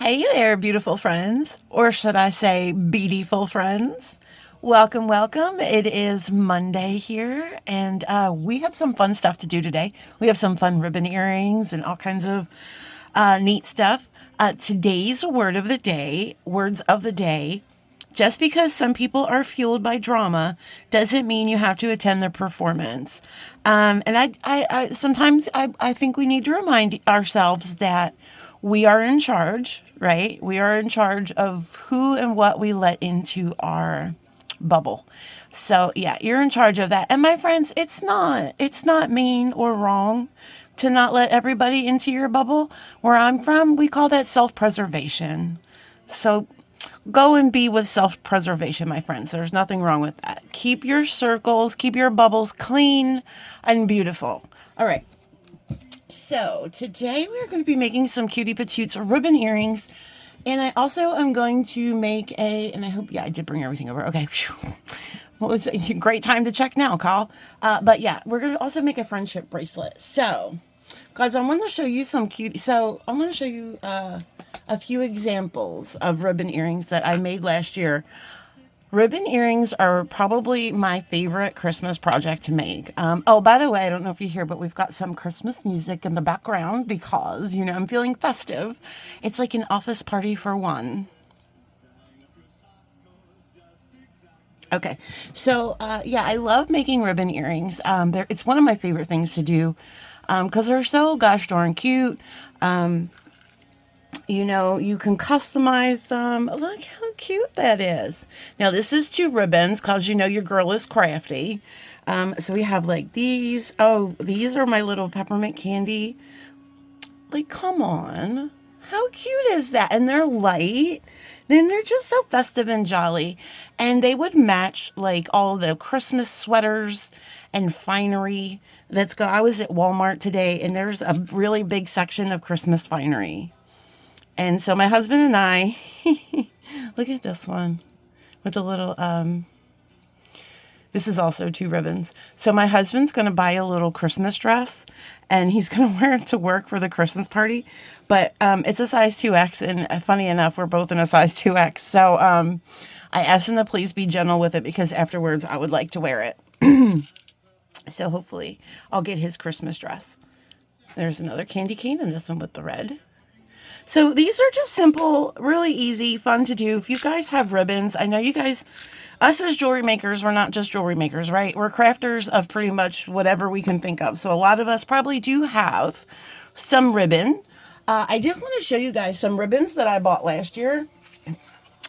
Hey there, beautiful friends, or should I say, Beadi-ful friends. Welcome, welcome. It is Monday here, and we have some fun stuff to do today. We have some fun ribbon earrings and all kinds of neat stuff. Today's words of the day. Just because some people are fueled by drama doesn't mean you have to attend their performance. And I sometimes I think we need to remind ourselves that we are in charge, right? We are in charge of who and what we let into our bubble. So yeah, you're in charge of that. And my friends, it's not mean or wrong to not let everybody into your bubble. Where I'm from, we call that self-preservation. So go and be with self-preservation, my friends. There's nothing wrong with that. Keep your circles, keep your bubbles clean and beautiful. All right. So today we're going to be making some cutie patoots ribbon earrings. And I also am going to make and I hope, yeah, I did bring everything over. Okay. Well, it's a great time to check now, Kyle. But yeah, we're going to also make a friendship bracelet. So, guys, I want to show you some cute. So I'm going to show you a few examples of ribbon earrings that I made last year. Ribbon earrings are probably my favorite Christmas project to make. Oh, by the way, I don't know if you hear, but we've got some Christmas music in the background because, I'm feeling festive. It's like an office party for one. Okay, so yeah, I love making ribbon earrings. It's one of my favorite things to do because they're so gosh darn cute. You can customize them. Look how cute that is. Now, this is two ribbons because your girl is crafty. So we have like these. Oh, these are my little peppermint candy. Like, come on. How cute is that? And they're light. Then they're just so festive and jolly. And they would match like all the Christmas sweaters and finery. I was at Walmart today and there's a really big section of Christmas finery. And so my husband and I, look at this one with a little, this is also two ribbons. So my husband's going to buy a little Christmas dress and he's going to wear it to work for the Christmas party. But it's a size 2X and funny enough, we're both in a size 2X. So I asked him to please be gentle with it because afterwards I would like to wear it. So hopefully I'll get his Christmas dress. There's another candy cane and this one with the red. So these are just simple, really easy, fun to do. If you guys have ribbons, I know you guys, us as jewelry makers, we're not just jewelry makers, right? We're crafters of pretty much whatever we can think of. So a lot of us probably do have some ribbon. I did want to show you guys some ribbons that I bought last year.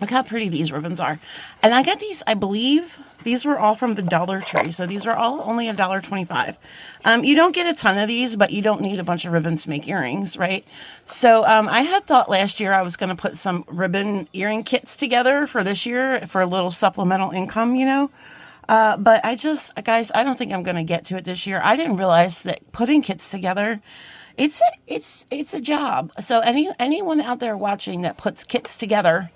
Look how pretty these ribbons are. And I got these, I believe, these were all from the Dollar Tree. So these are all only $1.25. You don't get a ton of these, but you don't need a bunch of ribbons to make earrings, right? So I had thought last year I was going to put some ribbon earring kits together for this year for a little supplemental income, But guys, I don't think I'm going to get to it this year. I didn't realize that putting kits together, it's a job. So anyone out there watching that puts kits together,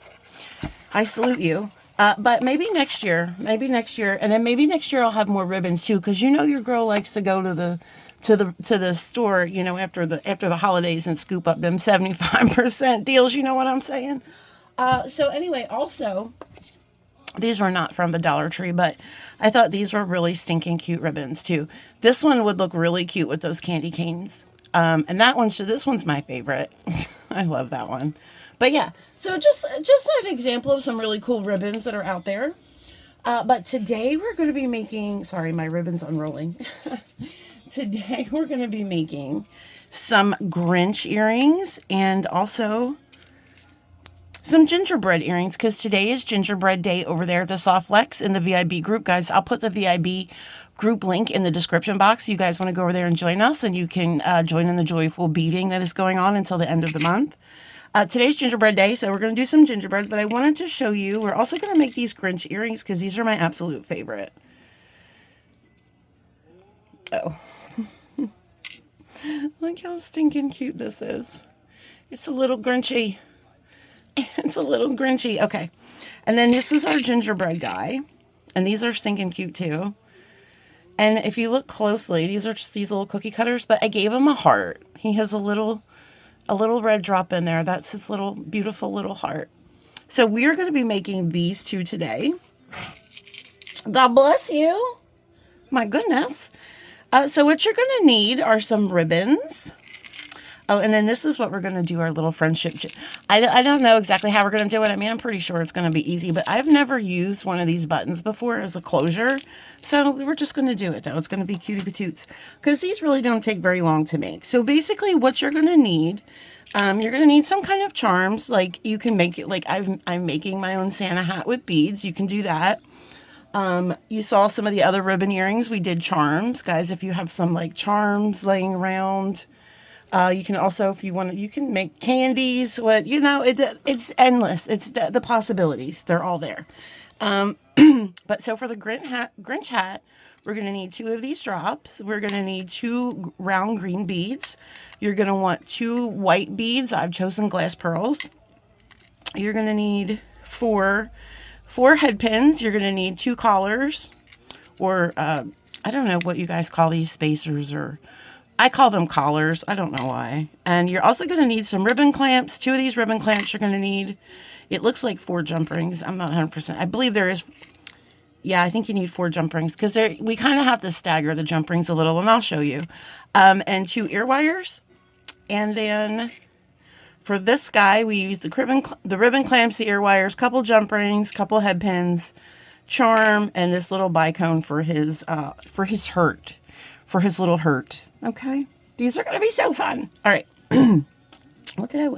I salute you. But maybe next year, and then maybe next year I'll have more ribbons too, because your girl likes to go to the store, after the holidays and scoop up them 75% deals. You know what I'm saying? So anyway, also these were not from the Dollar Tree, but I thought these were really stinking cute ribbons too. This one would look really cute with those candy canes. And this one's my favorite. I love that one. But yeah, so just an example of some really cool ribbons that are out there. But today we're going to be making, sorry, my ribbon's unrolling. Today we're going to be making some Grinch earrings and also some gingerbread earrings because today is gingerbread day over there at the Soft Flex in the VIB group. Guys, I'll put the VIB group link in the description box. You guys want to go over there and join us, and you can join in the joyful beading that is going on until the end of the month. Today's gingerbread day, so we're going to do some gingerbreads, but I wanted to show you, we're also going to make these Grinch earrings because these are my absolute favorite. Oh. Look how stinking cute this is. It's a little Grinchy. It's a little Grinchy. Okay. And then this is our gingerbread guy. And these are stinking cute too. And if you look closely, these are just these little cookie cutters, but I gave him a heart. He has a little a little red drop in there. That's his little beautiful little heart. So we are going to be making these two today. God bless you. My goodness. So what you're going to need are some ribbons. Oh, and then this is what we're going to do our little friendship. I don't know exactly how we're going to do it. I mean, I'm pretty sure it's going to be easy, but I've never used one of these buttons before as a closure. So we're just going to do it, though. It's going to be cutie patoots because these really don't take very long to make. So basically what you're going to need, you're going to need some kind of charms. Like you can make it, like I'm making my own Santa hat with beads. You can do that. You saw some of the other ribbon earrings. We did charms. Guys, if you have some like charms laying around, you can also, if you want to, you can make candies. What, you know, it's endless. It's the possibilities. They're all there. But so for the Grinch hat, we're going to need 2 of these drops. We're going to need 2 round green beads. You're going to want 2 white beads. I've chosen glass pearls. You're going to need 4 head pins. You're going to need 2 collars, or I don't know what you guys call these, spacers, or I call them collars. I don't know why. And you're also going to need some ribbon clamps. 2 of these ribbon clamps you're going to need. It looks like 4 jump rings. I'm not 100%. I believe there is. Yeah, I think you need 4 jump rings because we kind of have to stagger the jump rings a little, and I'll show you. And 2 ear wires. And then for this guy, we use the ribbon clamps, the ear wires, couple jump rings, couple head pins, charm, and this little bicone for his hurt, for his little hurt. Okay, these are gonna be so fun. All right. What did I?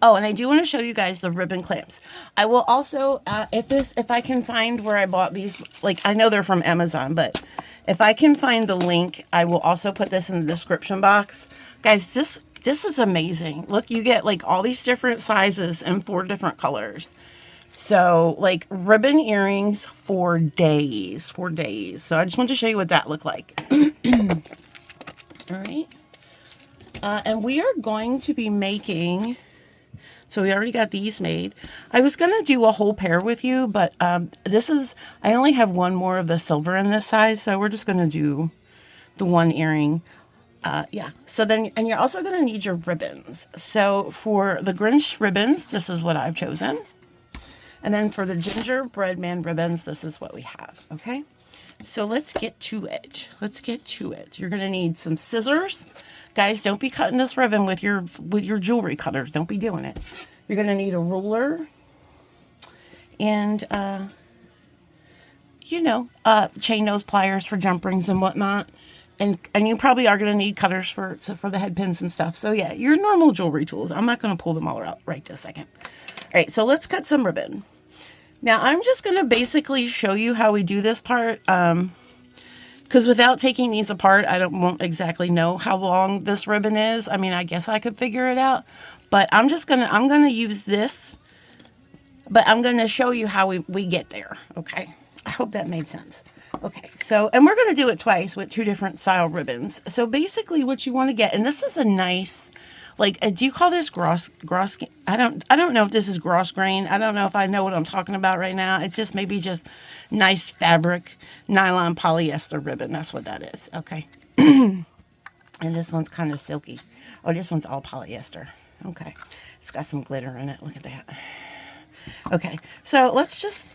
Oh, and I do want to show you guys the ribbon clamps. I will also, if I can find where I bought these, like I know they're from Amazon, but if I can find the link, I will also put this in the description box. Guys, this is amazing. Look, you get like all these different sizes and 4 different colors. So like ribbon earrings for days, So I just want to show you what that looked like. All right. And we are going to be making, so we already got these made. I was going to do a whole pair with you, but I only have 1 more of the silver in this size, so we're just going to do the 1 earring. Yeah, so then, and you're also going to need your ribbons. So for the Grinch ribbons, this is what I've chosen. And then for the Gingerbread Man ribbons, this is what we have, okay? So let's get to it. You're going to need some scissors. Guys, don't be cutting this ribbon with your jewelry cutters. Don't be doing it. You're going to need a ruler and, chain nose pliers for jump rings and whatnot. And you probably are going to need cutters for the head pins and stuff. So yeah, your normal jewelry tools. I'm not going to pull them all out right this second. All right, so let's cut some ribbon. Now I'm just going to basically show you how we do this part. Because without taking these apart, won't exactly know how long this ribbon is. I mean, I guess I could figure it out. But I'm going to use this. But I'm going to show you how we get there. Okay. I hope that made sense. Okay. So, and we're going to do it twice with 2 different style ribbons. So basically what you want to get, and this is a nice, like, do you call this gross? I don't know if this is gross grain. I don't know if I know what I'm talking about right now. It's just maybe just nice fabric, nylon polyester ribbon. That's what that is. Okay. And this one's kind of silky. Oh, this one's all polyester. Okay. It's got some glitter in it. Look at that. Okay. So let's just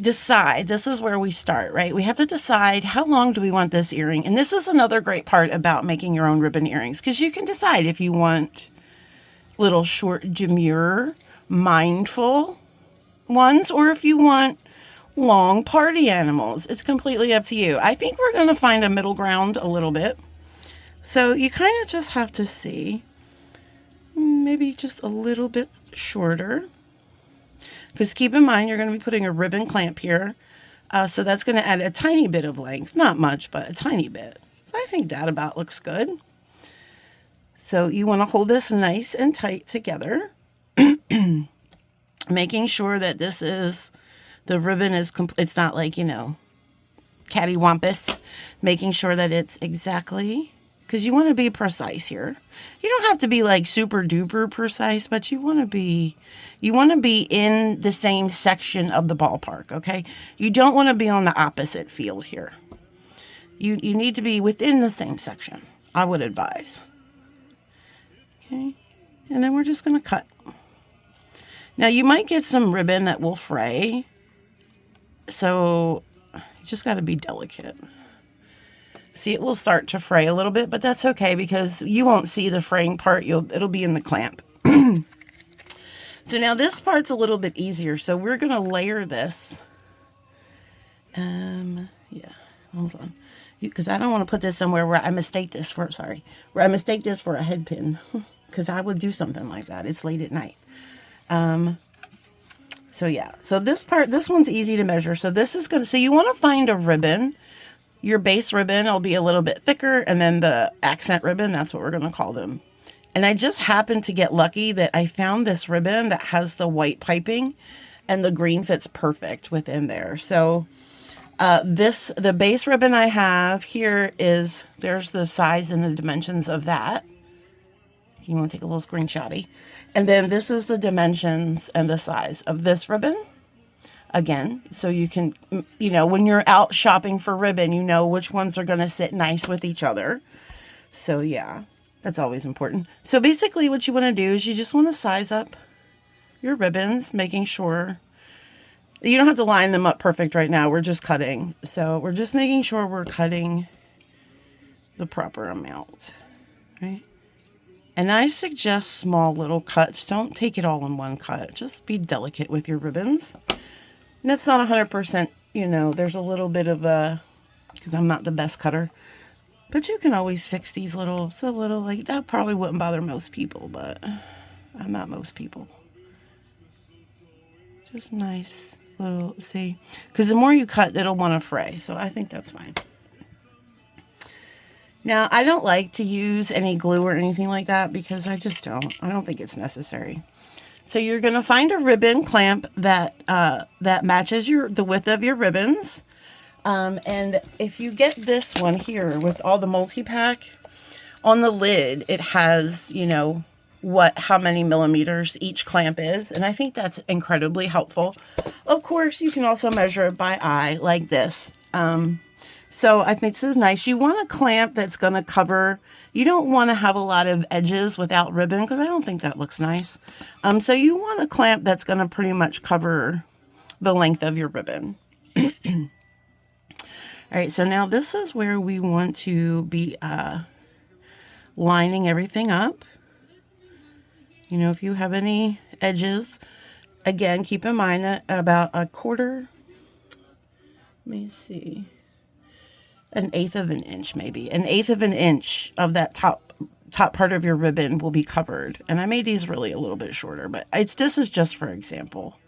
decide. This is where we start, right? We have to decide how long do we want this earring. And this is another great part about making your own ribbon earrings, because you can decide if you want little short, demure, mindful ones, or if you want long party animals. It's completely up to you. I think we're going to find a middle ground a little bit. So you kind of just have to see, maybe just a little bit shorter. Because keep in mind, you're going to be putting a ribbon clamp here. So that's going to add a tiny bit of length. Not much, but a tiny bit. So I think that about looks good. So you want to hold this nice and tight together. Making sure that the ribbon is complete. It's not like, cattywampus. Making sure that it's exactly, because you want to be precise here. You don't have to be like super duper precise, but you want to be in the same section of the ballpark, okay? You don't want to be on the opposite field here. You need to be within the same section, I would advise. Okay. And then we're just going to cut. Now you might get some ribbon that will fray. So you just got to be delicate. See, it will start to fray a little bit, but that's okay because you won't see the fraying part. It'll be in the clamp. So now this part's a little bit easier. So we're going to layer this. Yeah, hold on. Because I don't want to put this somewhere where I mistake this for, where I mistake this for a head pin. Because I would do something like that. It's late at night. So yeah, so this one's easy to measure. So this is so you want to find a ribbon. Your base ribbon will be a little bit thicker, and then the accent ribbon, that's what we're going to call them. And I just happened to get lucky that I found this ribbon that has the white piping, and the green fits perfect within there. So the base ribbon I have here there's the size and the dimensions of that. You want to take a little screenshotty. And then this is the dimensions and the size of this ribbon. Again, so you can, when you're out shopping for ribbon, you know which ones are going to sit nice with each other. So yeah, that's always important. So basically what you want to do is you just want to size up your ribbons, making sure you don't have to line them up perfect right now. We're just cutting. So we're just making sure we're cutting the proper amount, right? And I suggest small little cuts. Don't take it all in one cut. Just be delicate with your ribbons. And that's not 100%, there's a little bit of because I'm not the best cutter. But you can always fix these that probably wouldn't bother most people, but I'm not most people. Just nice little, see? Because the more you cut, it'll want to fray. So I think that's fine. Now, I don't like to use any glue or anything like that because I just don't. I don't think it's necessary. So you're going to find a ribbon clamp that matches the width of your ribbons. And if you get this one here with all the multi-pack, on the lid, it has, how many millimeters each clamp is. And I think that's incredibly helpful. Of course, you can also measure it by eye like this. So I think this is nice. You want a clamp that's going to cover, you don't want to have a lot of edges without ribbon because I don't think that looks nice. So you want a clamp that's going to pretty much cover the length of your ribbon. All right, so now this is where we want to be lining everything up. If you have any edges, again, keep in mind that about a quarter, let me see, an eighth of an inch maybe. An eighth of an inch of that top part of your ribbon will be covered. And I made these really a little bit shorter, but this is just for example.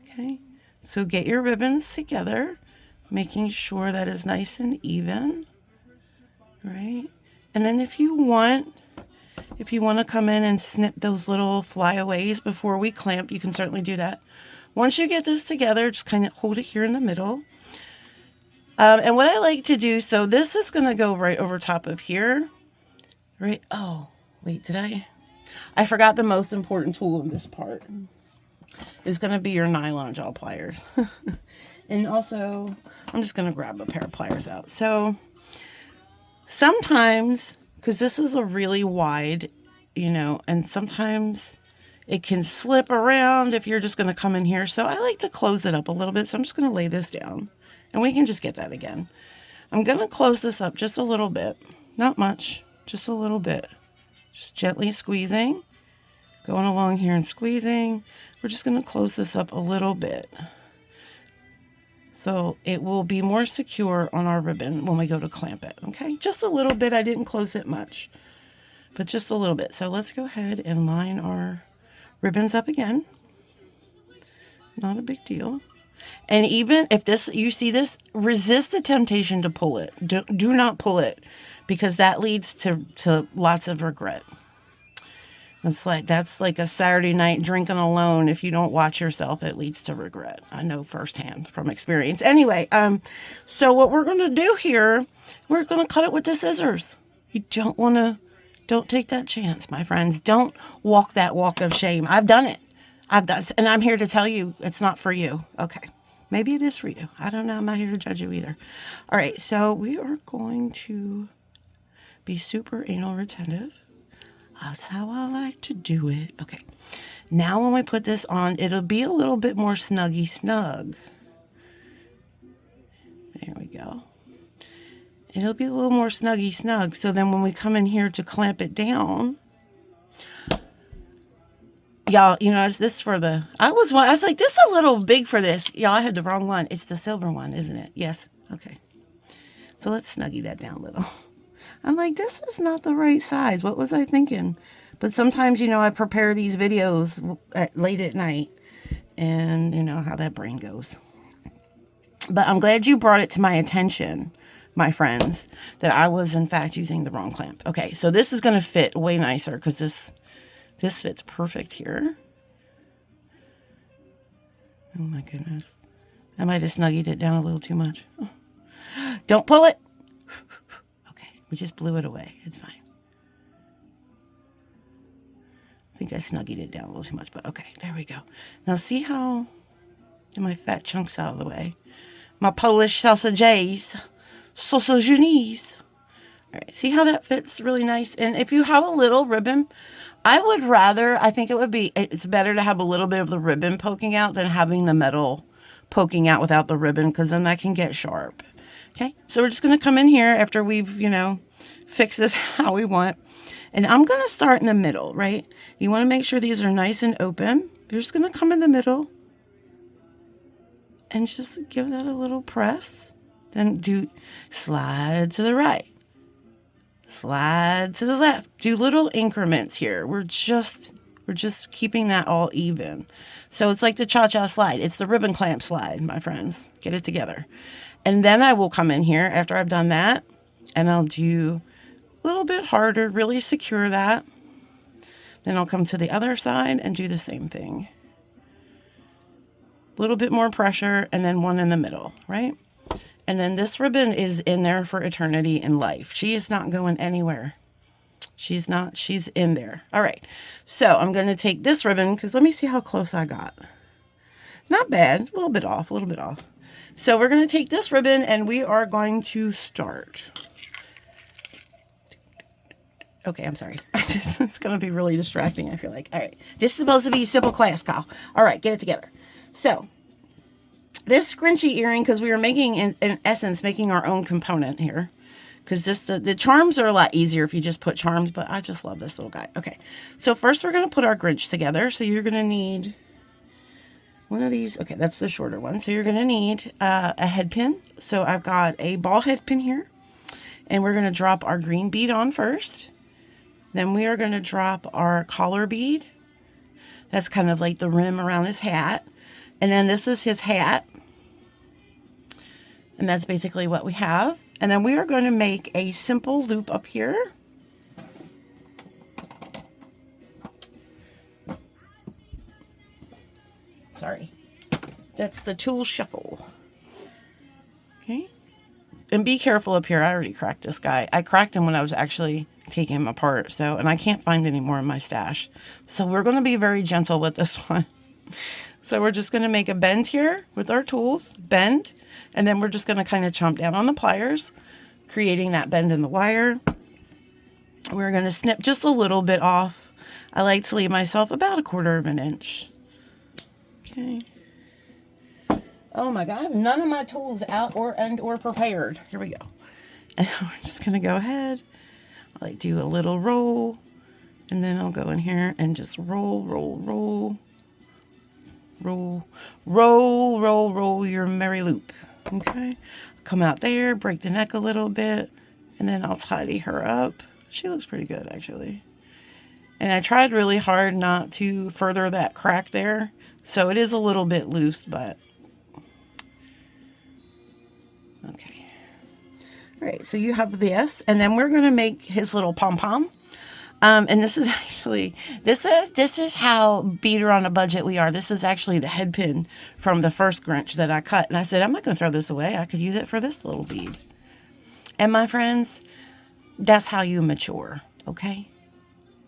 Okay, so get your ribbons together, making sure that is nice and even, right? And then if you want to come in and snip those little flyaways before we clamp, you can certainly do that. Once you get this together, just kind of hold it here in the middle. And what I like to do, so this is going to go right over top of here, right? Oh, wait, I forgot the most important tool in this part is going to be your nylon jaw pliers. And also, I'm just going to grab a pair of pliers out. So sometimes, because this is a really wide, and sometimes it can slip around if you're just going to come in here. So I like to close it up a little bit. So I'm just going to lay this down. And we can just get that again. I'm going to close this up just a little bit. Not much, just a little bit. Just gently squeezing. Going along here and squeezing. We're just going to close this up a little bit. So it will be more secure on our ribbon when we go to clamp it. Okay, just a little bit. I didn't close it much, but just a little bit. So let's go ahead and line our ribbons up again. Not a big deal. And even if you see this, resist the temptation to pull it. Do not pull it because that leads to lots of regret. That's like a Saturday night drinking alone. If you don't watch yourself, it leads to regret. I know firsthand from experience. Anyway, so what we're going to do here, we're going to cut it with the scissors. You don't take that chance, my friends. Don't walk that walk of shame. I've done it. And I'm here to tell you it's not for you. Okay. Maybe it is for you. I don't know. I'm not here to judge you either. All right. So we are going to be super anal retentive. That's how I like to do it. Okay. Now when we put this on, it'll be a little bit more snuggy snug. There we go. It'll be a little more snuggy snug. So then when we come in here to clamp it down, y'all, you know, is this for the, I was like, this is a little big for this. Y'all, I had the wrong one. It's the silver one, isn't it? Yes. Okay. So let's snuggie that down a little. I'm like, this is not the right size. What was I thinking? But sometimes, you know, I prepare these videos late at night, and you know how that brain goes. But I'm glad you brought it to my attention, my friends, that I was in fact using the wrong clamp. Okay, so this is going to fit way nicer because this fits perfect here. Oh my goodness. I might have snuggied it down a little too much. Don't pull it. Okay, we just blew it away. It's fine. I think I snuggied it down a little too much, but okay, there we go. Now see how, get my fat chunks out of the way. My Polish sausages. Sausages. All right, see how that fits really nice? And if you have a little ribbon, I think it's better to have a little bit of the ribbon poking out than having the metal poking out without the ribbon, because then that can get sharp. Okay, so we're just going to come in here after we've, you know, fixed this how we want. And I'm going to start in the middle, right? You want to make sure these are nice and open. You're just going to come in the middle and just give that a little press. Then do slide to the right, slide to the left. Do little increments here. We're just keeping that all even. So it's like the cha-cha slide. It's the ribbon clamp slide, my friends. Get it together. And then I will come in here after I've done that, and I'll do a little bit harder, really secure that. Then I'll come to the other side and do the same thing. A little bit more pressure, and then one in the middle, right? And then this ribbon is in there for eternity in life. She is not going anywhere. She's in there. All right. So I'm going to take this ribbon, because let me see how close I got. Not bad. A little bit off. So we're going to take this ribbon and we are going to start. Okay, I'm sorry. It's going to be really distracting, I feel like. All right. This is supposed to be a simple class, Kyle. All right, get it together. So this scrunchy earring, because we were making, in essence, making our own component here. Because the charms are a lot easier if you just put charms, but I just love this little guy. Okay, so first we're going to put our Grinch together. So you're going to need one of these. Okay, that's the shorter one. So you're going to need a head pin. So I've got a ball head pin here. And we're going to drop our green bead on first. Then we are going to drop our collar bead. That's kind of like the rim around his hat. And then this is his hat. And that's basically what we have. And then we are going to make a simple loop up here. Sorry. That's the tool shuffle. Okay. And be careful up here. I already cracked this guy. I cracked him when I was actually taking him apart. And I can't find any more in my stash. So we're going to be very gentle with this one. So we're just going to make a bend here with our tools. Bend. And then we're just going to kind of chomp down on the pliers, creating that bend in the wire. We're going to snip just a little bit off. I like to leave myself about 1/4 of an inch. Okay. Oh my God, I have none of my tools out or prepared. Here we go. And we're just going to go ahead. I like do a little roll. And then I'll go in here and just roll, roll, roll. Roll, roll, roll, roll your merry loop. Okay. Come out there, break the neck a little bit, and then I'll tidy her up. She looks pretty good, actually. And I tried really hard not to further that crack there. So it is a little bit loose, but okay. All right, so you have this, and then we're going to make his little pom-pom. And this is actually, this is how beater on a budget we are. This is actually the head pin from the first Grinch that I cut. And I said, I'm not going to throw this away. I could use it for this little bead. And my friends, that's how you mature, okay?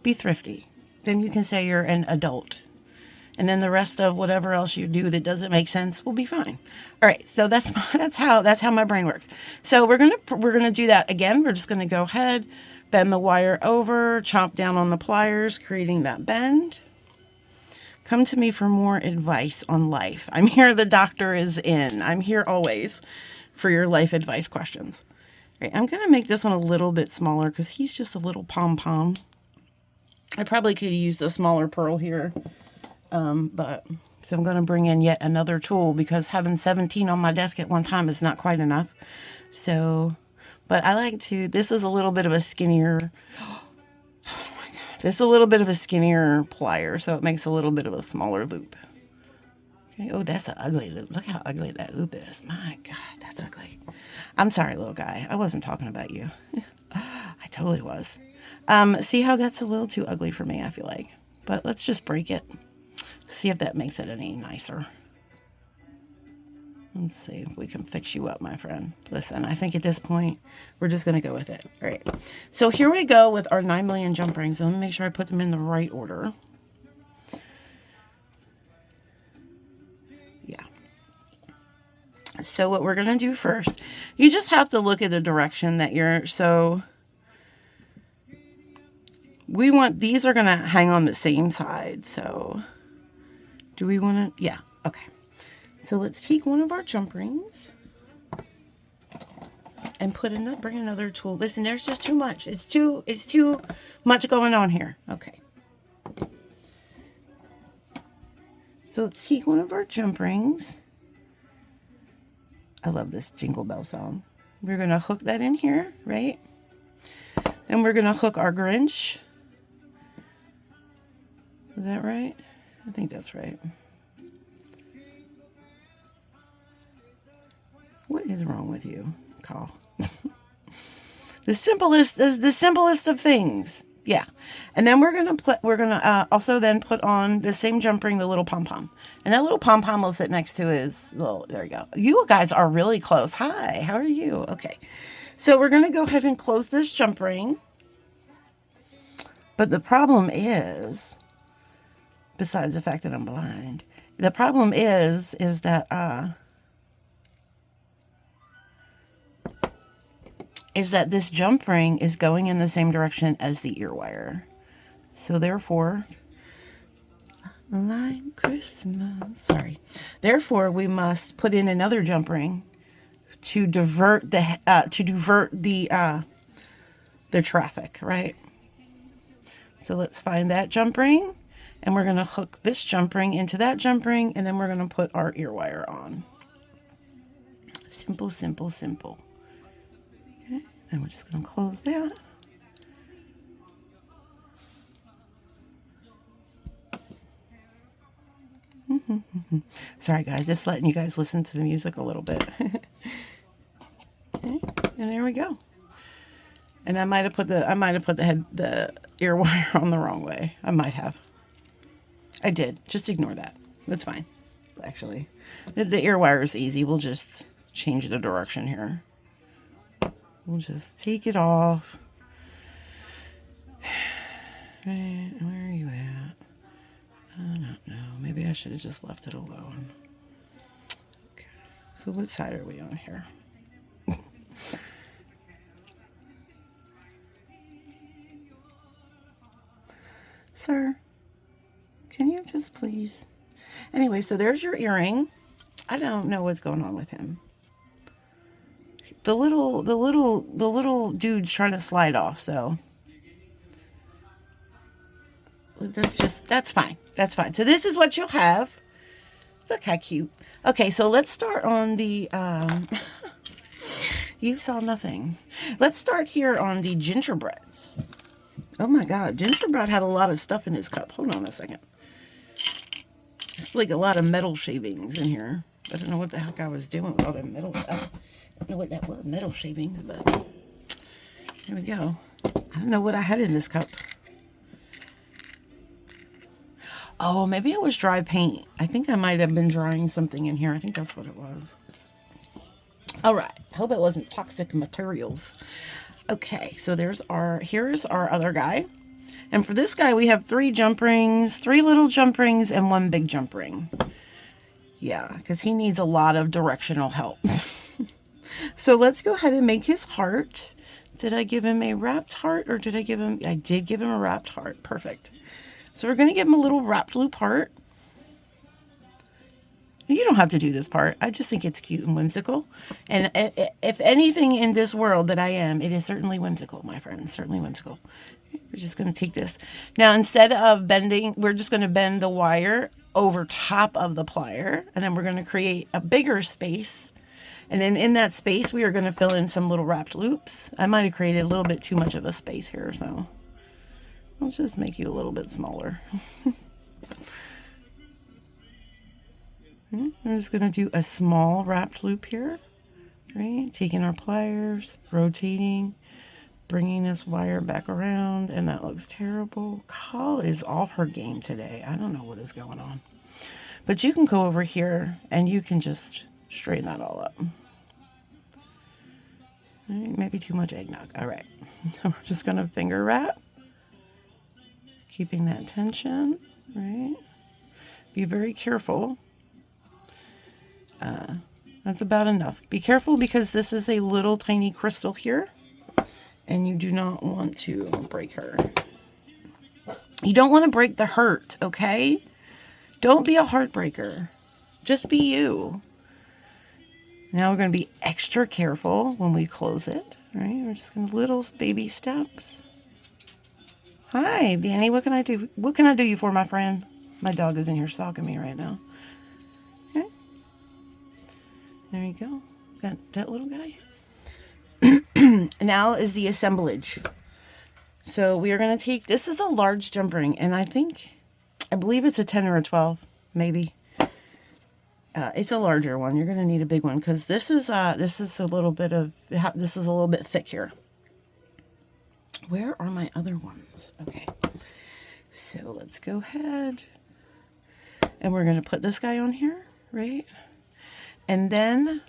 Be thrifty. Then you can say you're an adult. And then the rest of whatever else you do that doesn't make sense will be fine. All right, so that's how my brain works. So we're gonna do that again. We're just gonna go ahead, Bend the wire over, chomp down on the pliers, creating that bend. Come to me for more advice on life. I'm here, the doctor is in. I'm here always for your life advice questions. All right, I'm going to make this one a little bit smaller because he's just a little pom-pom. I probably could use a smaller pearl here, but so I'm going to bring in yet another tool because having 17 on my desk at one time is not quite enough. So, but I like to, this is a little bit of a skinnier, this is a little bit of a skinnier plier, so it makes a little bit of a smaller loop. Okay. Oh, that's an ugly loop. Look how ugly that loop is. My God, that's ugly. I'm sorry, little guy. I wasn't talking about you. I totally was. See how that's a little too ugly for me, I feel like. But let's just break it. See if that makes it any nicer. Let's see if we can fix you up, my friend. Listen, I think at this point, we're just going to go with it. All right. So here we go with our 9 million jump rings. Let me make sure I put them in the right order. Yeah. So what we're going to do first, you just have to look at the direction that you're, so we want, these are going to hang on the same side. So do we want to, yeah, okay. So let's take one of our jump rings and bring another tool. Listen, there's just too much. It's too much going on here. Okay. So let's take one of our jump rings. I love this Jingle Bell song. We're going to hook that in here, right? And we're going to hook our Grinch. Is that right? I think that's right. What is wrong with you, Carl? the simplest of things. Yeah. And then we're gonna also then put on the same jump ring, the little pom-pom. And that little pom-pom will sit next to his little, there you go. You guys are really close. Hi, how are you? Okay. So we're gonna go ahead and close this jump ring. But the problem is, besides the fact that I'm blind, the problem is that this jump ring is going in the same direction as the ear wire. So therefore, like Christmas, therefore we must put in another jump ring to divert the traffic, right? So let's find that jump ring, and we're going to hook this jump ring into that jump ring, and then we're going to put our ear wire on. Simple, simple, simple. And we're just going to close that. Sorry, guys. Just letting you guys listen to the music a little bit. Okay, and there we go. And I might have put the ear wire on the wrong way. I might have. I did. Just ignore that. That's fine. Actually, the ear wire is easy. We'll just change the direction here. We'll just take it off. Right, where are you at? I don't know. Maybe I should have just left it alone. Okay. So what side are we on here? Sir, can you just please? Anyway, so there's your earring. I don't know what's going on with him. The little dude's trying to slide off, so that's fine. That's fine. So this is what you'll have. Look how cute. Okay, so let's start on the you saw nothing. Let's start here on the gingerbreads. Oh my God, Gingerbread had a lot of stuff in his cup. Hold on a second. It's like a lot of metal shavings in here. I don't know what the heck I was doing with all that metal stuff. I don't know what that was, metal shavings, but here we go. I don't know what I had in this cup. Oh, maybe it was dry paint. I think I might have been drying something in here. I think that's what it was. All right. Hope it wasn't toxic materials. Okay, so here's our other guy. And for this guy, we have 3 jump rings, 3 little jump rings, and 1 big jump ring. Yeah, because he needs a lot of directional help. So let's go ahead and make his heart Did I give him a wrapped heart or did I give him... I did give him a wrapped heart. Perfect. So we're going to give him a little wrapped loop heart. You don't have to do this part. I just think it's cute and whimsical. And if anything in this world that I am, it is certainly whimsical, my friends. Certainly whimsical. We're just going to take this. Now, instead of bending, we're just going to bend the wire over top of the plier. And then we're going to create a bigger space. And then in that space, we are going to fill in some little wrapped loops. I might have created a little bit too much of a space here, so I'll just make you a little bit smaller. I'm just going to do a small wrapped loop here, right? Taking our pliers, rotating, bringing this wire back around, and that looks terrible. Call is off her game today. I don't know what is going on. But you can go over here and you can just straighten that all up. Right, maybe too much eggnog. All right. So we're just going to finger wrap, keeping that tension, right? Be very careful. That's about enough. Be careful because this is a little tiny crystal here and you do not want to break her. You don't want to break the hurt, okay? Don't be a heartbreaker. Just be you. Now we're going to be extra careful when we close it, right? We're just going to little baby steps. Hi, Danny. What can I do? What can I do you for, my friend? My dog is in here stalking me right now. Okay. There you go. Got that little guy. Now is the assemblage. So we are going to take, this is a large jump ring, and I believe it's a 10 or a 12, maybe. It's a larger one. You're going to need a big one because this is a little bit thick here. Where are my other ones? Okay. So let's go ahead and we're going to put this guy on here, right? And then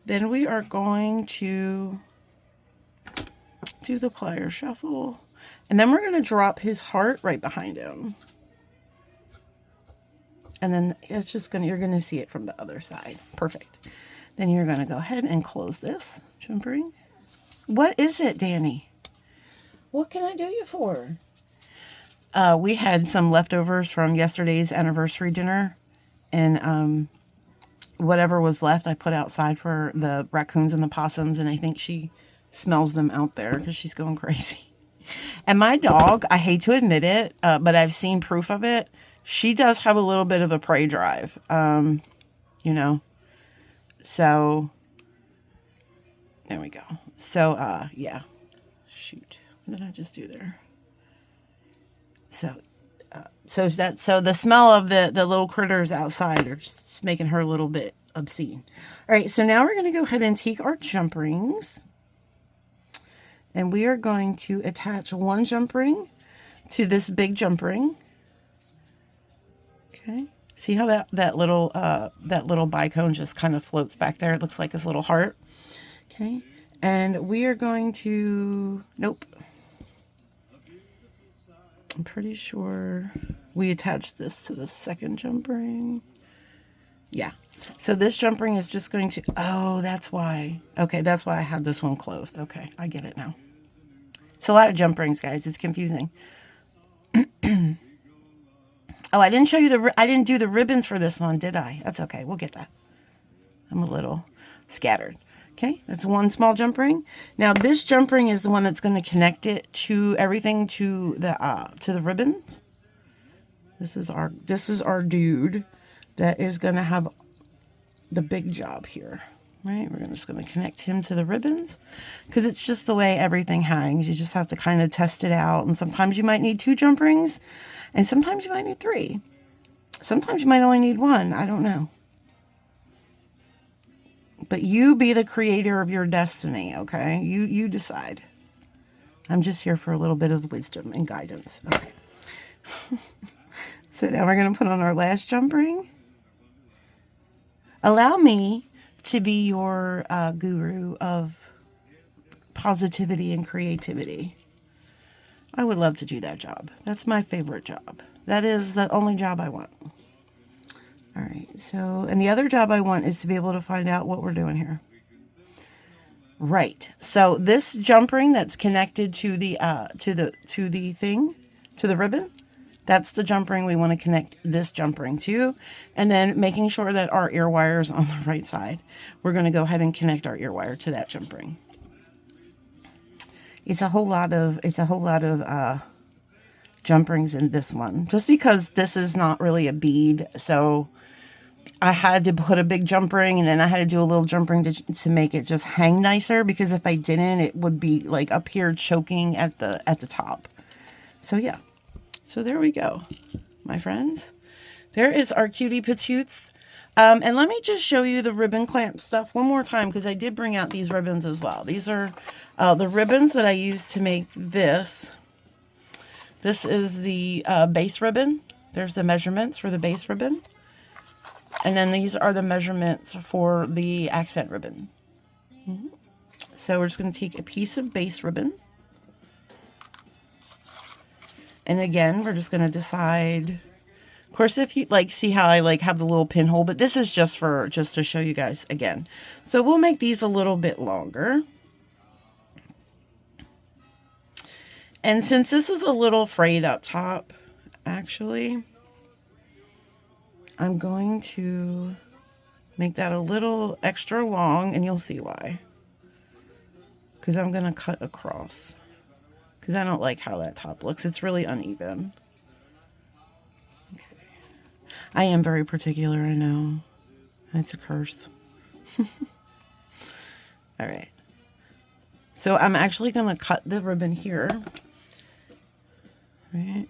we are going to do the plier shuffle. And then we're going to drop his heart right behind him. And then it's just you're going to see it from the other side. Perfect. Then you're going to go ahead and close this jump ring. What is it, Danny? What can I do you for? We had some leftovers from yesterday's anniversary dinner. And whatever was left, I put outside for the raccoons and the possums. And I think she smells them out there because she's going crazy. And my dog, I hate to admit it, but I've seen proof of it. She does have a little bit of a prey drive, you know. So, there we go. So, yeah. Shoot. What did I just do there? So the smell of the little critters outside are just making her a little bit obscene. All right, so now we're going to go ahead and take our jump rings. And we are going to attach one jump ring to this big jump ring. Okay. See how that little bicone just kind of floats back there? It looks like this little heart. Okay. And we are going to, nope. I'm pretty sure we attached this to the second jump ring. Yeah. So this jump ring is just going to, oh, that's why. Okay, that's why I have this one closed. Okay, I get it now. It's a lot of jump rings, guys. It's confusing. Oh, I didn't show you I didn't do the ribbons for this one, did I? That's okay. We'll get that. I'm a little scattered. Okay, that's one small jump ring. Now this jump ring is the one that's going to connect it to everything to the ribbons. This is our dude that is going to have the big job here. Right, we're just going to connect him to the ribbons because it's just the way everything hangs. You just have to kind of test it out. And sometimes you might need 2 jump rings and sometimes you might need 3. Sometimes you might only need 1. I don't know. But you be the creator of your destiny, okay? You decide. I'm just here for a little bit of wisdom and guidance. Okay. So now we're going to put on our last jump ring. Allow me to be your guru of positivity and creativity. I would love to do that job. That's my favorite job. That is the only job I want. All right, so, and the other job I want is to be able to find out what we're doing here. Right. So this jump ring that's connected to the thing, to the ribbon, that's the jump ring we want to connect this jump ring to. And then making sure that our ear wire is on the right side. We're going to go ahead and connect our ear wire to that jump ring. It's a whole lot of jump rings in this one, just because this is not really a bead. So I had to put a big jump ring, and then I had to do a little jump ring to make it just hang nicer, because if I didn't, it would be like up here choking at the top. So yeah. So there we go, my friends. There is our cutie patoots. And let me just show you the ribbon clamp stuff one more time, because I did bring out these ribbons as well. These are the ribbons that I used to make this. This is the base ribbon. There's the measurements for the base ribbon. And then these are the measurements for the accent ribbon. So we're just going to take a piece of base ribbon. And again, we're just going to decide. Of course, if you see how I have the little pinhole, but this is just to show you guys again. So we'll make these a little bit longer. And since this is a little frayed up top, actually, I'm going to make that a little extra long, and you'll see why. Because I'm going to cut across. Because I don't like how that top looks. It's really uneven. Okay. I am very particular, I know. It's a curse. All right. So I'm actually going to cut the ribbon here. Right.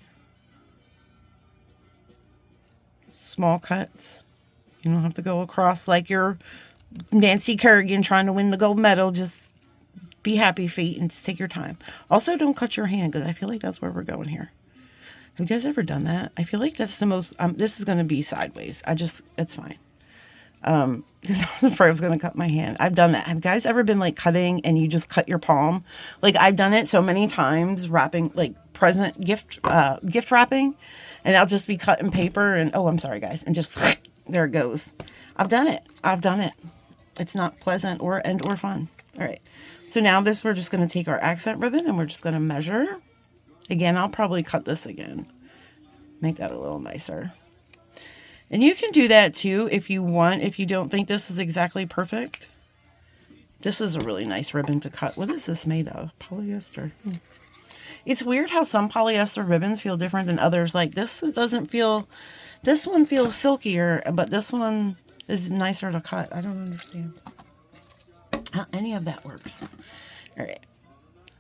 Small cuts. You don't have to go across like you're Nancy Kerrigan trying to win the gold medal. Just be happy, feet, and just take your time. Also, don't cut your hand, because I feel like that's where we're going here. Have you guys ever done that? I feel like that's the most, this is going to be sideways. It's fine. Because I was afraid I was going to cut my hand. I've done that. Have you guys ever been cutting and you just cut your palm? I've done it so many times, wrapping, present gift wrapping, and I'll just be cutting paper and, oh, I'm sorry guys. And just, there it goes. I've done it. It's not pleasant or fun. All right. So now we're just going to take our accent ribbon and we're just going to measure. Again, I'll probably cut this again. Make that a little nicer. And you can do that too if you want, if you don't think this is exactly perfect. This is a really nice ribbon to cut. What is this made of? Polyester. It's weird how some polyester ribbons feel different than others. This doesn't feel, this one feels silkier, but this one is nicer to cut. I don't understand how any of that works. All right.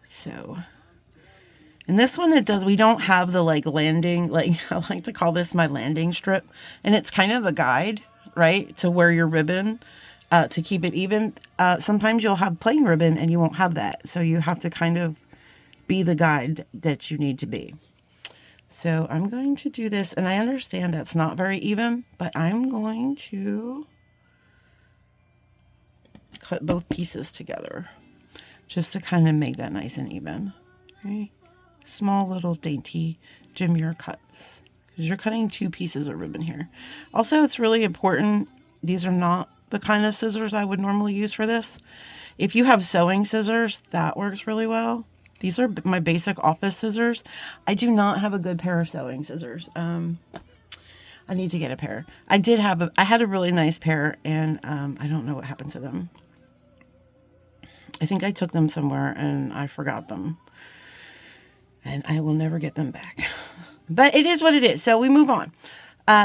So, and this one, we don't have the landing, I like to call this my landing strip. And it's kind of a guide, right, to where your ribbon, to keep it even. Sometimes you'll have plain ribbon and you won't have that. So you have to kind of be the guide that you need to be. So I'm going to do this, and I understand that's not very even, but I'm going to cut both pieces together just to kind of make that nice and even. Okay. Small little dainty demure cuts, because you're cutting two pieces of ribbon here. Also, it's really important, these are not the kind of scissors I would normally use for this. If you have sewing scissors, that works really well. These are my basic office scissors. I do not have a good pair of sewing scissors. I need to get a pair. I had a really nice pair, and I don't know what happened to them. I think I took them somewhere and I forgot them. And I will never get them back. But it is what it is. So we move on.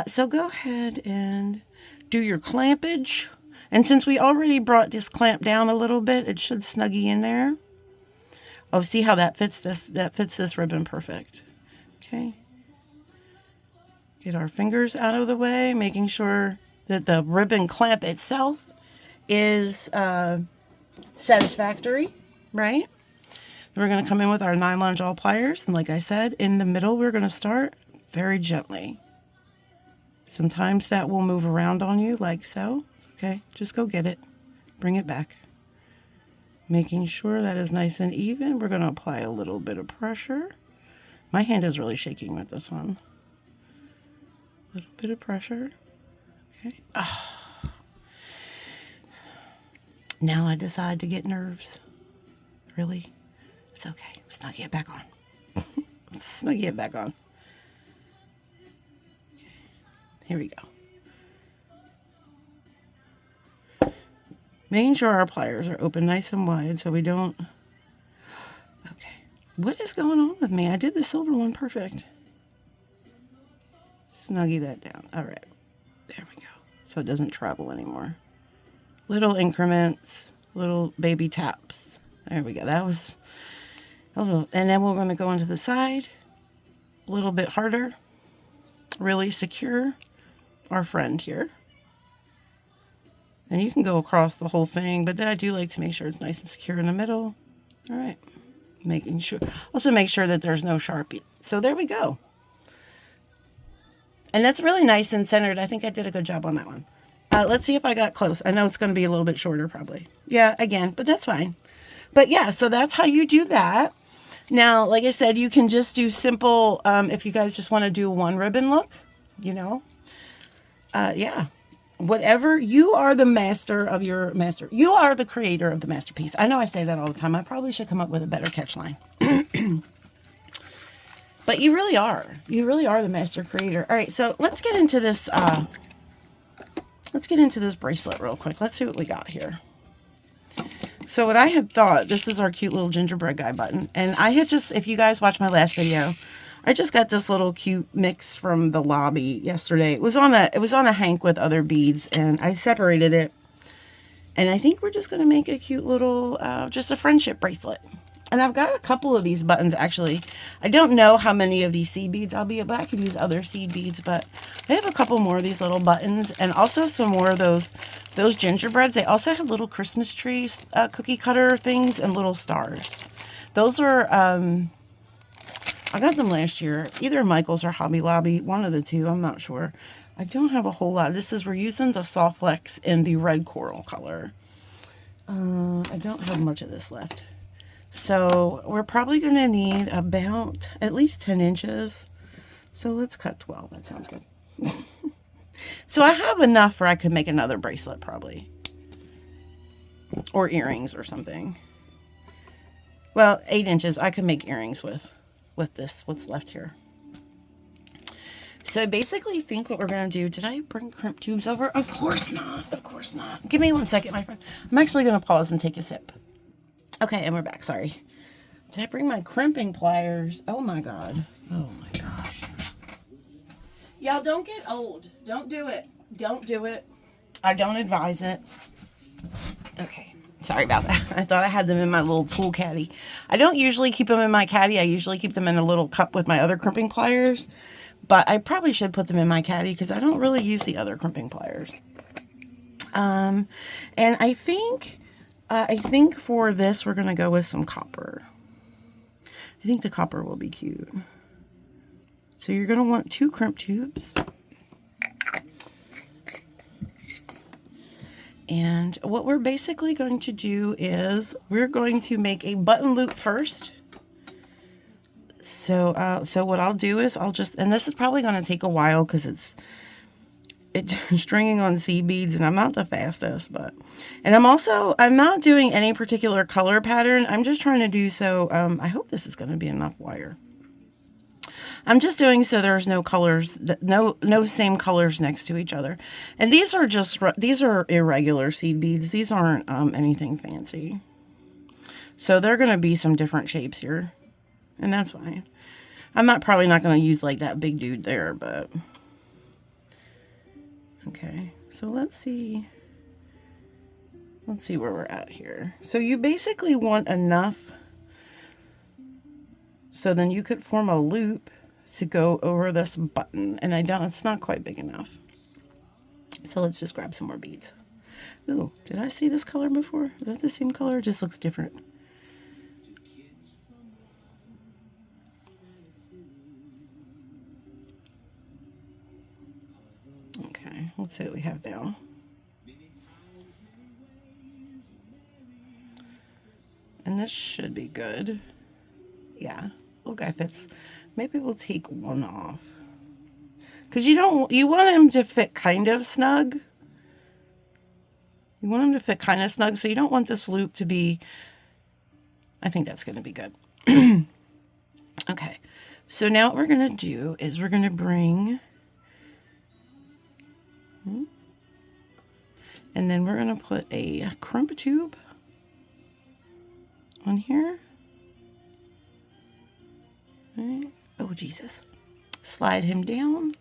So go ahead and do your clampage. And since we already brought this clamp down a little bit, it should snuggie in there. Oh, see how that fits this? That fits this ribbon perfect. Okay. Get our fingers out of the way, making sure that the ribbon clamp itself is satisfactory, right? We're going to come in with our nylon jaw pliers. And like I said, in the middle, we're going to start very gently. Sometimes that will move around on you like so. It's okay. Just go get it. Bring it back. Making sure that is nice and even. We're going to apply a little bit of pressure. My hand is really shaking with this one. A little bit of pressure. Okay. Oh. Now I decide to get nerves. Really? It's okay. Snuggie it back on. Snuggie it back on. Here we go. Making sure our pliers are open nice and wide so we don't... Okay. What is going on with me? I did the silver one perfect. Snuggie that down. All right. There we go. So it doesn't travel anymore. Little increments, little baby taps. There we go. That was a little. And then we're going to go into the side. A little bit harder. Really secure our friend here. And you can go across the whole thing, but then I do like to make sure it's nice and secure in the middle. All right. Making sure. Also make sure that there's no Sharpie. So there we go. And that's really nice and centered. I think I did a good job on that one. Let's see if I got close. I know it's going to be a little bit shorter probably. Yeah, again, but that's fine. But yeah, so that's how you do that. Now, like I said, you can just do simple, if you guys just want to do one ribbon look, you know. Yeah. Whatever. You are the master of your master. You are the creator of the masterpiece. I know I say that all the time. I probably should come up with a better catch line. But you really are. You really are the master creator. All right, so let's get into this. Let's get into this bracelet real quick. Let's see what we got here. So what I had thought, this is our cute little gingerbread guy button. And I had just, if you guys watched my last video, I just got this little cute mix from the lobby yesterday. It was on a hank with other beads, and I separated it. And I think we're just going to make a cute little, just a friendship bracelet. And I've got a couple of these buttons, actually. I don't know how many of these seed beads I'll be, but I could use other seed beads. But I have a couple more of these little buttons, and also some more of those gingerbreads. They also have little Christmas trees, cookie cutter things, and little stars. Those were, I got them last year. Either Michael's or Hobby Lobby, one of the two. I'm not sure. I don't have a whole lot. We're using the Soft Flex in the red coral color. I don't have much of this left. So we're probably going to need about at least 10 inches. So let's cut 12. That sounds good. So I have enough where I could make another bracelet probably. Or earrings or something. Well, 8 inches. I could make earrings with this, what's left here. So I basically think what we're going to do... Did I bring crimp tubes over? Of course not. Of course not. Give me 1 second, my friend. I'm actually going to pause and take a sip. Okay, and we're back. Sorry. Did I bring my crimping pliers? Oh, my God. Oh, my gosh. Y'all, don't get old. Don't do it. Don't do it. I don't advise it. Okay. Sorry about that. I thought I had them in my little tool caddy. I don't usually keep them in my caddy. I usually keep them in a little cup with my other crimping pliers. But I probably should put them in my caddy because I don't really use the other crimping pliers. And I think for this, we're going to go with some copper. I think the copper will be cute. So you're going to want 2 crimp tubes. And what we're basically going to do is we're going to make a button loop first. So what I'll do is and this is probably going to take a while because it's stringing on seed beads, and I'm not the fastest, and I'm not doing any particular color pattern. I'm just trying to do so. I hope this is going to be enough wire. I'm just doing so there's no colors, no same colors next to each other. And these are irregular seed beads. These aren't anything fancy. So they're going to be some different shapes here, and that's fine. I'm probably not going to use like that big dude there, but. Okay, so let's see where we're at here. So you basically want enough so then you could form a loop to go over this button, and it's not quite big enough. So let's just grab some more beads. Ooh, did I see this color before? Is that the same color? It just looks different. Let's see what we have now. And this should be good. Yeah. Okay, fits. Maybe we'll take one off. Because you want them to fit kind of snug. You want them to fit kind of snug, so you don't want this loop to be, I think that's going to be good. Okay, so now what we're going to do is we're going to bring, and then we're going to put a crump tube on here. All right. Oh, Jesus. Slide him down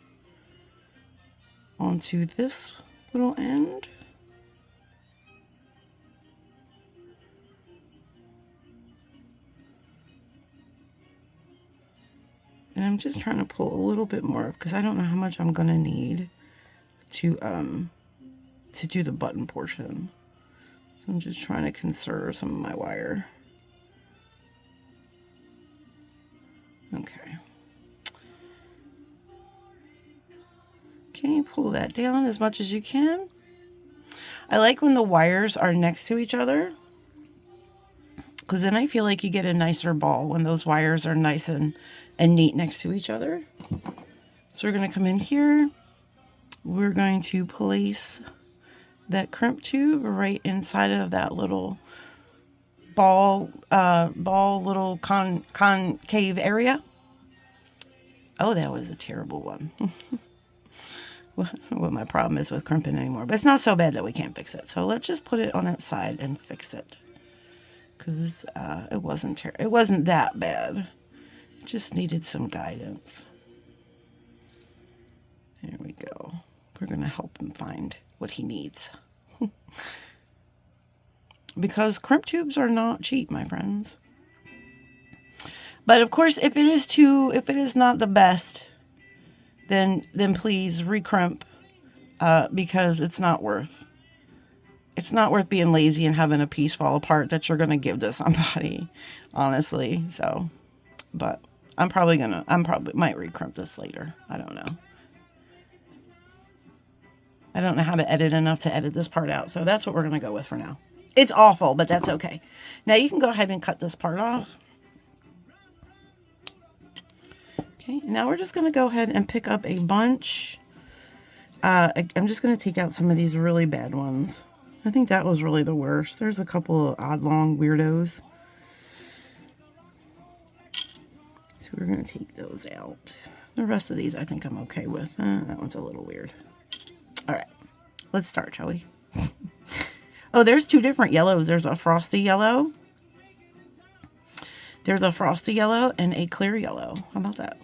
onto this little end. And I'm just trying to pull a little bit more because I don't know how much I'm going to need to do the button portion. So I'm just trying to conserve some of my wire. Okay. Okay, pull that down as much as you can. I like when the wires are next to each other, because then I feel like you get a nicer ball when those wires are nice and neat next to each other. So we're going to come in here. We're going to place that crimp tube right inside of that little ball little concave area. Oh, that was a terrible one. What my problem is with crimping anymore. But it's not so bad that we can't fix it. So let's just put it on its side and fix it. Because it wasn't that bad. It just needed some guidance. There we go. We're going to help him find what he needs. Because crimp tubes are not cheap, my friends. But of course, if it is not the best, then please recrimp, because it's not worth being lazy and having a piece fall apart that you're going to give to somebody, honestly. So, but I probably might recrimp this later. I don't know. I don't know how to edit enough to edit this part out. So that's what we're going to go with for now. It's awful, but that's okay. Now you can go ahead and cut this part off. Okay, now we're just going to go ahead and pick up a bunch. I'm just going to take out some of these really bad ones. I think that was really the worst. There's a couple of odd long weirdos. So we're going to take those out. The rest of these I think I'm okay with. That one's a little weird. All right, let's start, shall we? Oh, there's two different yellows. There's a frosty yellow. There's a frosty yellow and a clear yellow. How about that?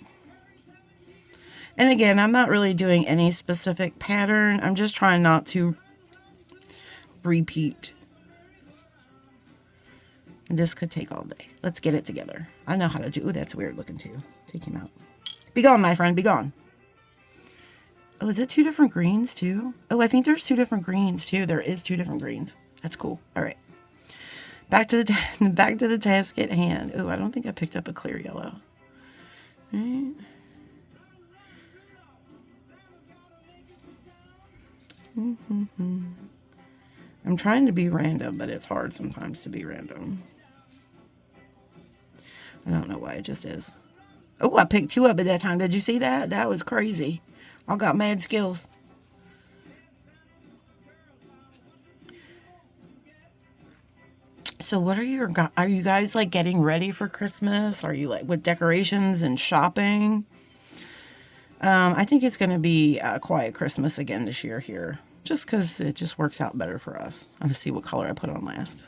And again, I'm not really doing any specific pattern. I'm just trying not to repeat. And this could take all day. Let's get it together. I know how to do. Ooh, that's weird looking too. Take him out. Be gone, my friend. Be gone. Oh, is it two different greens too? Oh, I think there's two different greens too. There is two different greens. That's cool. All right. Back to the task at hand. Oh, I don't think I picked up a clear yellow. All right. I'm trying to be random, but it's hard sometimes to be random. I don't know why, it just is. Oh, I picked two up at that time. Did you see that? That was crazy. I got mad skills. So what are you guys like getting ready for Christmas? Are you like with decorations and shopping? I think it's going to be a quiet Christmas again this year here. Just because it just works out better for us. I'm going to see what color I put on last.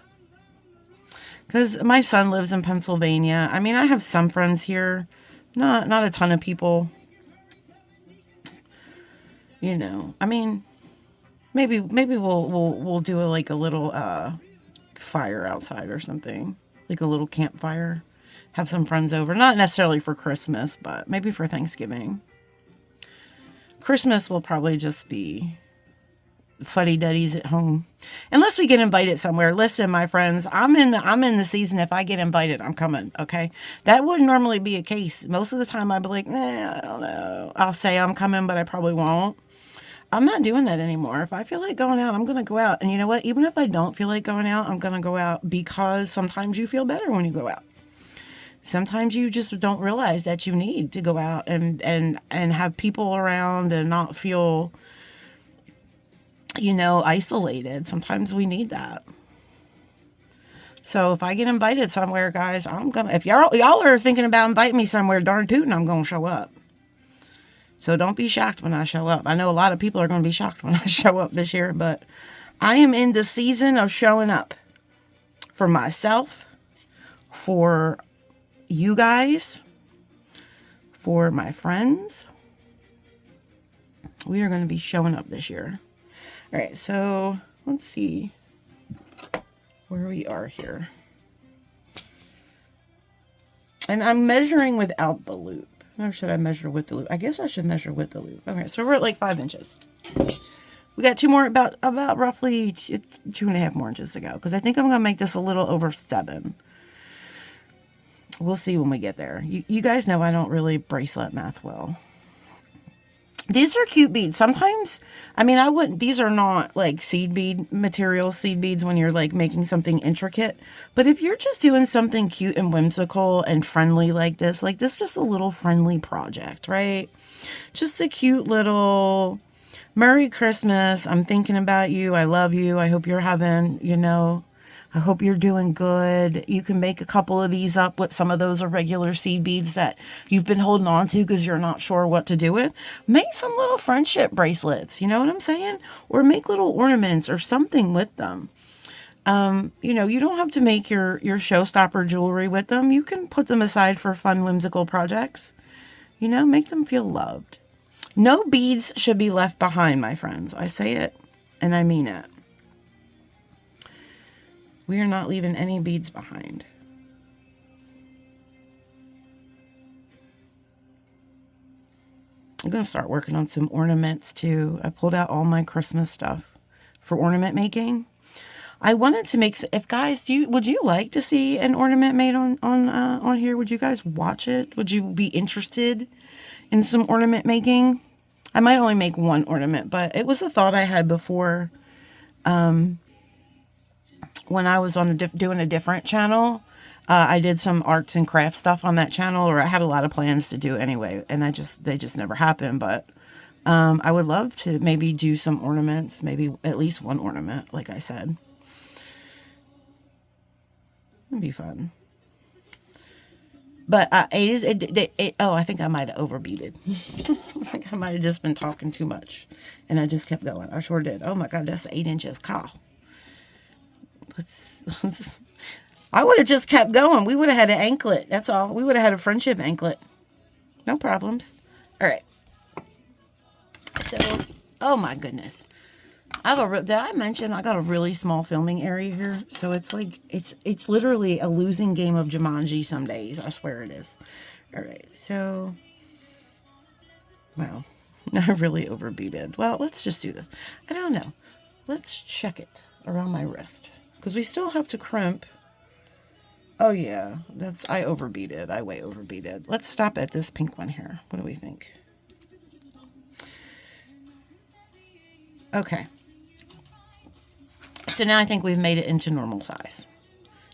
Because my son lives in Pennsylvania. I mean, I have some friends here. Not a ton of people. You know, I mean, maybe we'll do a little fire outside or something. Like a little campfire. Have some friends over. Not necessarily for Christmas, but maybe for Thanksgiving. Christmas will probably just be fuddy-duddies at home. Unless we get invited somewhere. Listen, my friends, I'm in the season. If I get invited, I'm coming, okay? That wouldn't normally be a case. Most of the time I'd be like, nah, I don't know. I'll say I'm coming, but I probably won't. I'm not doing that anymore. If I feel like going out, I'm going to go out. And you know what? Even if I don't feel like going out, I'm going to go out, because sometimes you feel better when you go out. Sometimes you just don't realize that you need to go out and have people around and not feel you know, isolated. Sometimes we need that. So if I get invited somewhere, guys, I'm gonna. If y'all are thinking about inviting me somewhere, darn tootin', I'm gonna show up. So don't be shocked when I show up. I know a lot of people are gonna be shocked when I show up this year, but I am in the season of showing up for myself, for you guys, for my friends. We are going to be showing up this year. All right, so let's see where we are here. And I'm measuring without the loop. Or should I measure with the loop? I guess I should measure with the loop. Okay, so we're at like 5 inches. We got 2 more, about roughly 2.5 more inches to go. Because I think I'm going to make this a little over 7. We'll see when we get there. You guys know I don't really bracelet math well. These are cute beads. Sometimes, I mean, I wouldn't, these are not like seed bead material, seed beads when you're like making something intricate. But if you're just doing something cute and whimsical and friendly like this just a little friendly project, right? Just a cute little Merry Christmas. I'm thinking about you. I love you. I hope you're having, you know, I hope you're doing good. You can make a couple of these up with some of those irregular seed beads that you've been holding on to because you're not sure what to do with. Make some little friendship bracelets, you know what I'm saying? Or make little ornaments or something with them. You know, you don't have to make your showstopper jewelry with them. You can put them aside for fun, whimsical projects. You know, make them feel loved. No beads should be left behind, my friends. I say it and I mean it. We are not leaving any beads behind. I'm going to start working on some ornaments too. I pulled out all my Christmas stuff for ornament making. I wanted to make, if guys, would you like to see an ornament made on here? Would you guys watch it? Would you be interested in some ornament making? I might only make one ornament, but it was a thought I had before. When I was on doing a different channel, I did some arts and crafts stuff on that channel, or I had a lot of plans to do anyway, and they just never happened. But I would love to maybe do some ornaments, maybe at least one ornament, like I said. It'd be fun. But oh, I think I might have overbeated. I think I might have just been talking too much, and I just kept going. I sure did. Oh my God, that's 8 inches. Cow. I would have just kept going. We would have had an anklet. That's all. We would have had a friendship anklet. No problems. All right. So, oh my goodness. Did I mention I got a really small filming area here? So it's like, it's literally a losing game of Jumanji some days. I swear it is. All right. So, wow. I really overbeated. Well, let's just do this. I don't know. Let's check it around my wrist. Because we still have to crimp. Oh yeah, I overbeated. I way overbeated. Let's stop at this pink one here. What do we think? Okay. So now I think we've made it into normal size.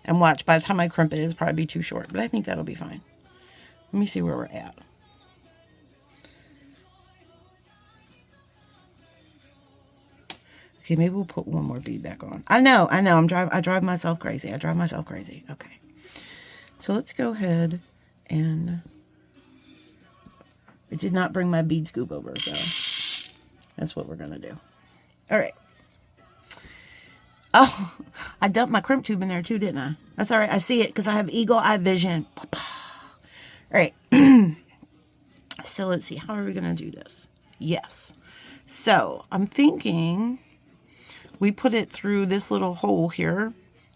And watch, by the time I crimp it, it'll probably be too short. But I think that'll be fine. Let me see where we're at. Okay, maybe we'll put one more bead back on. I know. I drive myself crazy. Okay. So let's go ahead and... I did not bring my bead scoop over, so that's what we're going to do. All right. Oh, I dumped my crimp tube in there too, didn't I? That's all right. I see it because I have eagle eye vision. All right. So let's see. How are we going to do this? Yes. So I'm thinking... we put it through this little hole here,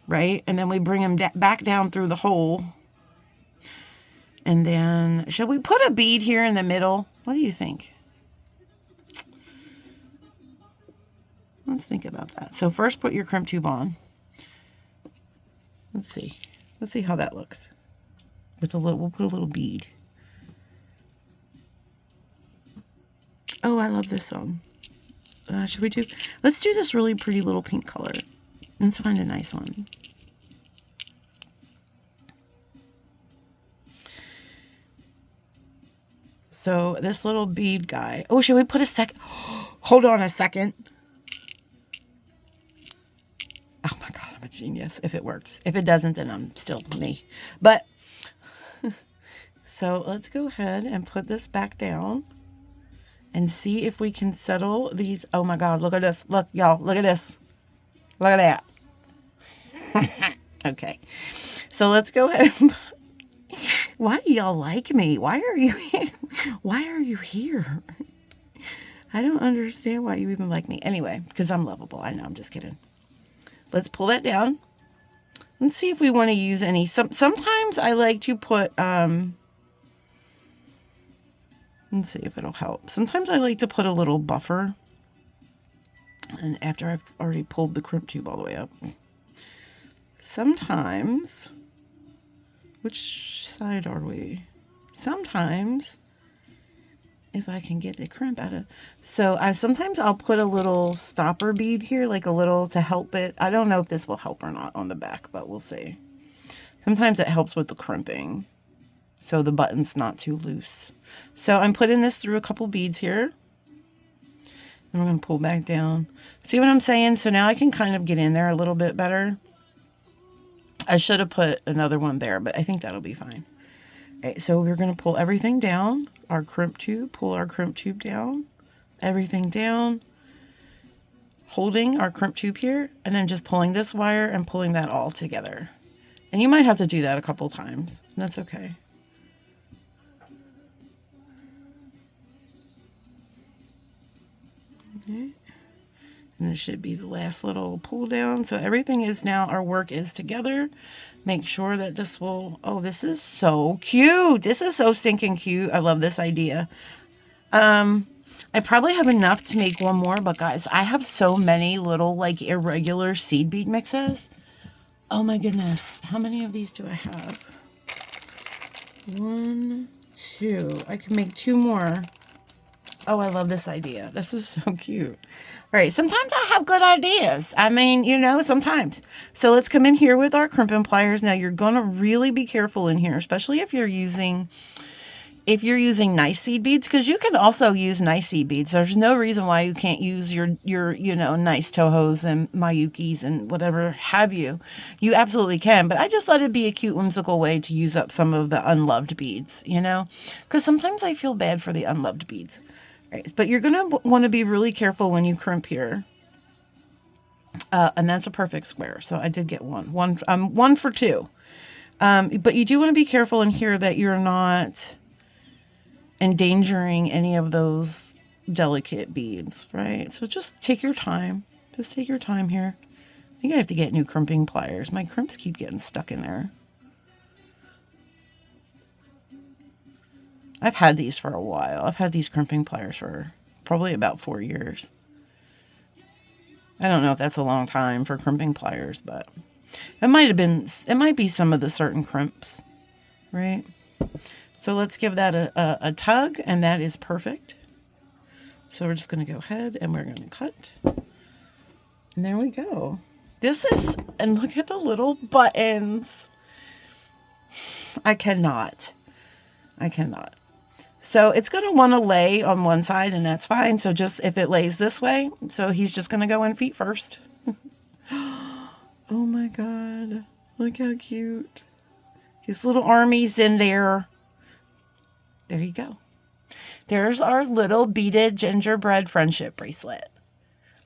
right? And then we bring them back down through the hole. And then, should we put a bead here in the middle? What do you think? Let's think about that. So first put your crimp tube on. Let's see. Let's see how that looks. We'll put a little bead. Oh, I love this song. Let's do this really pretty little pink color. Let's find a nice one. So this little bead guy. Oh, should we put a second? Hold on a second. I'm a genius if it works. If it doesn't, then I'm still me. But, so let's go ahead and put this back down and see if we can settle these. Oh my God, look at this. Look, y'all, look at this. Look at that. Okay. So let's go ahead and why do y'all like me? Why are you here? Why are you here? I don't understand why you even like me. Anyway, because I'm lovable. I know, I'm just kidding. Let's pull that down. Let's see if we want to use any. Sometimes I like to put, let's see if it'll help. Sometimes I like to put a little buffer. And after I've already pulled the crimp tube all the way up. Sometimes, which side are we? Sometimes, if I can get the crimp out of, so sometimes I'll put a little stopper bead here, like a little to help it. I don't know if this will help or not on the back, but we'll see. Sometimes it helps with the crimping, so the button's not too loose. So I'm putting this through a couple beads here. And we're going to pull back down. See what I'm saying? So now I can kind of get in there a little bit better. I should have put another one there, but I think that'll be fine. All right, so we're going to pull everything down. Our crimp tube, pull our crimp tube down. Everything down. Holding our crimp tube here. And then just pulling this wire and pulling that all together. And you might have to do that a couple times. And that's okay. Okay. And this should be the last little pull down. So everything is now, our work is together. Make sure that this will, oh, this is so cute. This is so stinking cute. I love this idea. I probably have enough to make one more, but guys, I have so many little like irregular seed bead mixes. Oh my goodness. How many of these do I have? 1, 2. I can make 2 more. Oh, I love this idea. This is so cute. All right, sometimes I have good ideas. I mean, you know, sometimes. So let's come in here with our crimping pliers. Now you're going to really be careful in here, especially if you're using nice seed beads, because you can also use nice seed beads. There's no reason why you can't use your you know, nice Tohos and Mayukis and whatever have you. You absolutely can, but I just let it be a cute, whimsical way to use up some of the unloved beads, you know, because sometimes I feel bad for the unloved beads. Right, but you're going to want to be really careful when you crimp here. And that's a perfect square. So I did get one for 2. But you do want to be careful in here that you're not endangering any of those delicate beads, right? So just take your time. Just take your time here. I think I have to get new crimping pliers. My crimps keep getting stuck in there. I've had these for a while. I've had these crimping pliers for probably about 4 years. I don't know if that's a long time for crimping pliers, but it might be some of the certain crimps, right? So let's give that a tug, and that is perfect. So we're just going to go ahead and we're going to cut. And there we go. And look at the little buttons. I cannot. So it's going to want to lay on one side, and that's fine. So just if it lays this way, so he's just going to go in feet first. Oh my God. Look how cute. His little armies in there. There you go. There's our little beaded gingerbread friendship bracelet.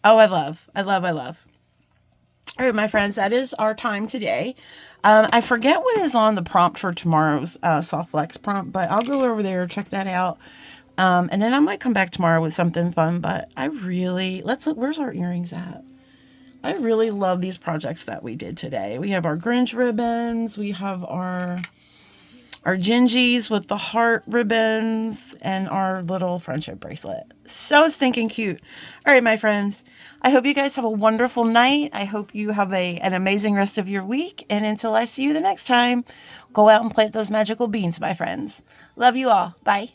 Oh, I love. All right, my friends, that is our time today. I forget what is on the prompt for tomorrow's Soft Flex prompt, but I'll go over there, check that out. And then I might come back tomorrow with something fun, but let's look, where's our earrings at? I really love these projects that we did today. We have our Grinch ribbons, we have our Gingies with the heart ribbons, and our little friendship bracelet. So stinking cute. All right, my friends. I hope you guys have a wonderful night. I hope you have an amazing rest of your week. And until I see you the next time, go out and plant those magical beans, my friends. Love you all. Bye.